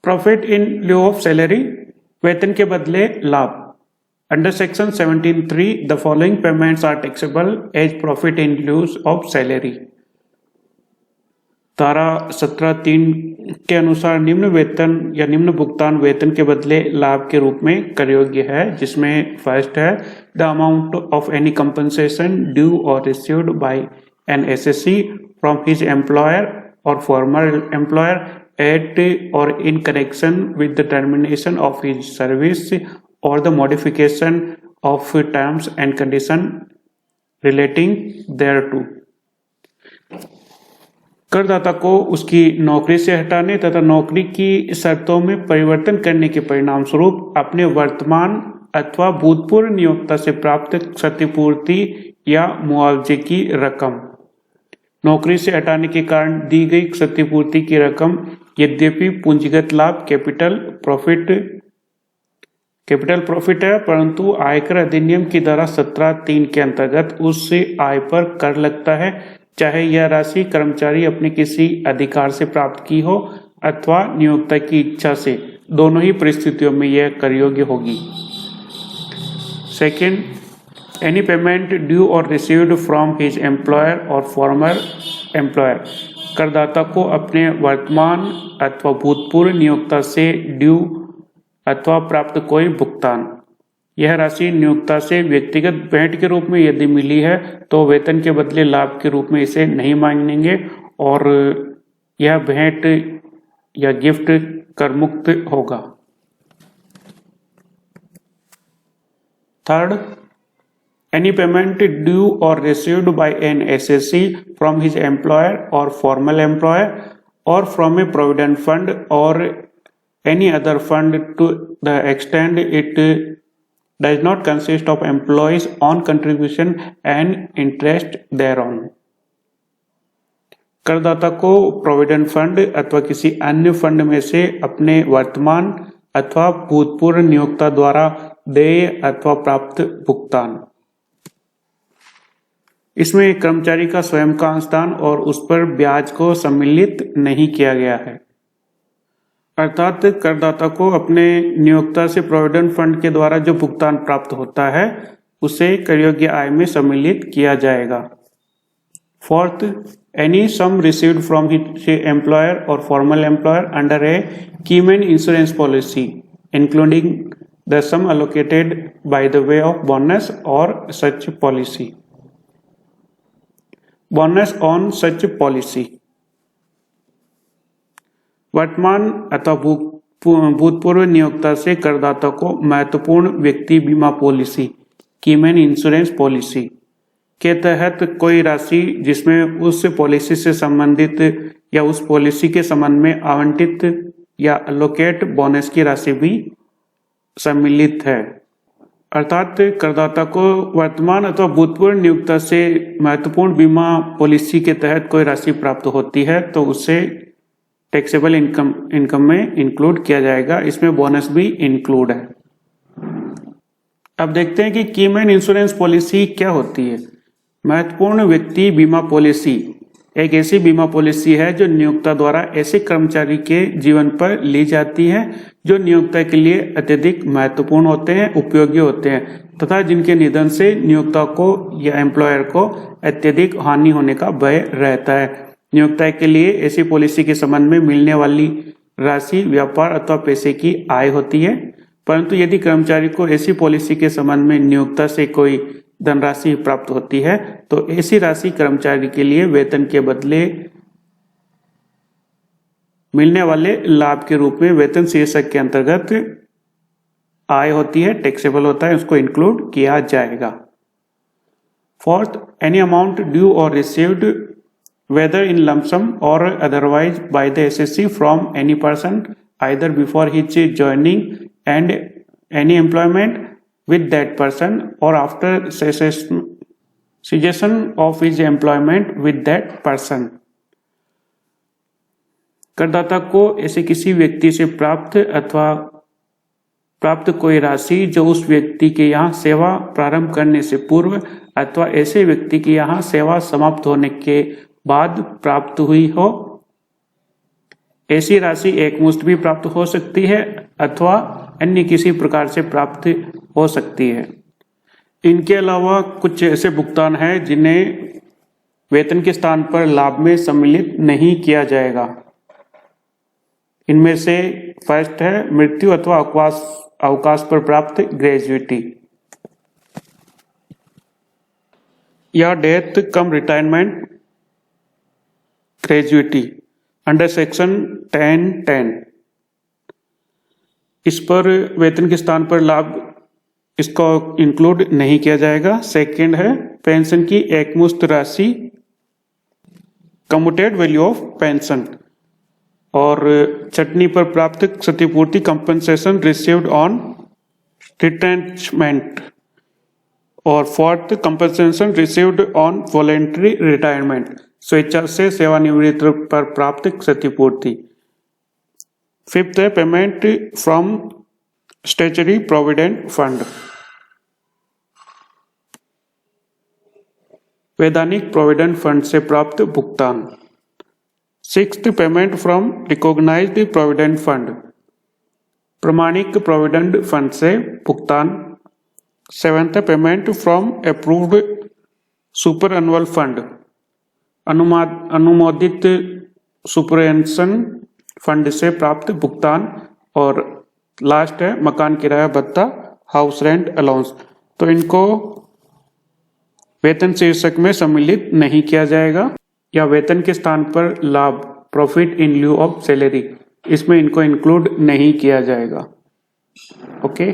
Profit in lieu of salary, वेतन के बदले लाभ। Under section 17(3) the following payments are taxable as profit in lieu of salary. धारा 17(3) के अनुसार निम्न वेतन या निम्न भुगतान वेतन के बदले लाभ के रूप में कर योग्य है, जिसमें फर्स्ट है the amount of any compensation due और received by an SSC from his employer और former employer at or in connection with the termination of his service or the modification of terms and condition relating thereto। करदाता को उसकी नौकरी से हटाने तथा नौकरी की शर्तों में परिवर्तन करने के परिणाम स्वरूप अपने वर्तमान अथवा भूतपूर्व नियोक्ता से प्राप्त क्षतिपूर्ति या मुआवजे की रकम। नौकरी से हटाने के कारण दी गई क्षतिपूर्ति की रकम यद्यपि पूंजीगत लाभ कैपिटल प्रॉफिट है, परंतु आयकर अधिनियम की धारा 17(3) के अंतर्गत उस आय पर कर लगता है, चाहे यह राशि कर्मचारी अपने किसी अधिकार से प्राप्त की हो अथवा नियोक्ता की इच्छा से। दोनों ही परिस्थितियों में यह कर योग्य होगी। सेकेंड, एनी पेमेंट ड्यू और रिसीव्ड फ्रॉम हिज एम्प्लॉयर और फॉर्मर एम्प्लॉयर। करदाता को अपने वर्तमान अथवा भूतपूर्व नियोक्ता से ड्यू अथवा प्राप्त कोई भुगतान, यह राशि नियोक्ता से व्यक्तिगत भेंट के रूप में यदि मिली है तो वेतन के बदले लाभ के रूप में इसे नहीं मानेंगे और यह भेंट या गिफ्ट कर मुक्त होगा। Third, any payment due or received by an SSC from his employer or former employer or from a provident fund or any other fund to the extent it does not consist of employees' own contribution and interest thereon। करदाता को provident fund अथवा किसी अन्य fund में से अपने वर्तमान अथवा भूतपूर्व नियोक्ता द्वारा देय अथवा प्राप्त भुगतान। इसमें कर्मचारी का स्वयं का अंशदान और उस पर ब्याज को सम्मिलित नहीं किया गया है, अर्थात करदाता को अपने नियोक्ता से प्रोविडेंट फंड के द्वारा जो भुगतान प्राप्त होता है उसे कर योग्य आय में सम्मिलित किया जाएगा। Fourth, any sum received from his employer और formal employer under a keyman insurance policy including the sum allocated by the way of bonus और such policy. Bonus on such policy. वर्तमान अथवा भूतपूर्व नियोक्ता से करदाता को महत्वपूर्ण व्यक्ति बीमा पॉलिसी कीमैन इंश्योरेंस पॉलिसी के तहत कोई राशि जिसमें उस पॉलिसी से संबंधित या उस पॉलिसी के संबंध में आवंटित या अलोकेट बोनस की राशि भी सम्मिलित है, अर्थात करदाता को वर्तमान अथवा भूतपूर्व नियोक्ता से महत्वपूर्ण बीमा पॉलिसी के तहत कोई राशि प्राप्त होती है तो उसे टैक्सेबल इनकम में इंक्लूड किया जाएगा। इसमें बोनस भी इंक्लूड है। अब देखते हैं कि कीमैन इंश्योरेंस पॉलिसी क्या होती है। महत्वपूर्ण व्यक्ति बीमा पॉलिसी एक ऐसी बीमा पॉलिसी है जो नियोक्ता द्वारा ऐसे कर्मचारी के जीवन पर ली जाती है जो नियोक्ता के लिए अत्यधिक महत्वपूर्ण होते हैं, उपयोगी होते हैं तथा जिनके निधन से नियोक्ता को या एम्प्लॉयर को अत्यधिक हानि होने का भय रहता है। नियोक्ता के लिए ऐसी पॉलिसी के संबंध में मिलने वाली राशि व्यापार अथवा पैसे की आय होती है, परंतु यदि कर्मचारी को ऐसी पॉलिसी के संबंध में नियोक्ता से कोई धनराशि प्राप्त होती है तो ऐसी राशि कर्मचारी के लिए वेतन के बदले मिलने वाले लाभ के रूप में वेतन शीर्षक के अंतर्गत आय होती है, टैक्सेबल होता है, उसको इंक्लूड किया जाएगा। फोर्थ, एनी अमाउंट ड्यू और रिसीव्ड वेदर इन लम्प सम और otherwise by the assessee from any person either before his joining and any employment with that person or after cessation of his employment with that person। करदाता को ऐसे किसी व्यक्ति से प्राप्त कोई राशि जो उस व्यक्ति के यहाँ सेवा प्रारंभ करने से पूर्व अथवा ऐसे व्यक्ति के यहाँ सेवा समाप्त होने के बाद प्राप्त हुई हो, ऐसी राशि एकमुश्त भी प्राप्त हो सकती है अथवा अन्य किसी प्रकार से प्राप्त हो सकती है। इनके अलावा कुछ ऐसे भुगतान हैं जिन्हें वेतन के स्थान पर लाभ में सम्मिलित नहीं किया जाएगा। इनमें से फर्स्ट है मृत्यु अथवा अवकाश पर प्राप्त ग्रेजुइटी या डेथ कम रिटायरमेंट ग्रेजुइटी अंडर सेक्शन 10(10). इस पर वेतन के स्थान पर लाभ इसको इंक्लूड नहीं किया जाएगा। सेकंड है पेंशन की एकमुश्त राशि कम्यूटेड वैल्यू ऑफ पेंशन और छटनी पर प्राप्त क्षतिपूर्ति कंपनसेशन रिसीव्ड ऑन रिट्रेंचमेंट और fourth compensation received on voluntary retirement स्वेच्छा से सेवानिवृत्ति पर प्राप्त क्षतिपूर्ति। फिफ्थ है payment from statutory provident fund वैधानिक प्रोविडेंट फंड से प्राप्त भुगतान। Sixth payment from recognised provident fund प्रमाणिक प्रोविडेंट फंड से भुगतान। Seventh payment from approved super annual fund अनुमोदित सुपरएंशन फंड से प्राप्त भुगतान। और लास्ट है मकान किराया भत्ता हाउस रेंट अलाउंस। तो इनको वेतन शीर्षक में सम्मिलित नहीं किया जाएगा या वेतन के स्थान पर लाभ profit in lieu of salary इसमें इनको इंक्लूड नहीं किया जाएगा। ओके।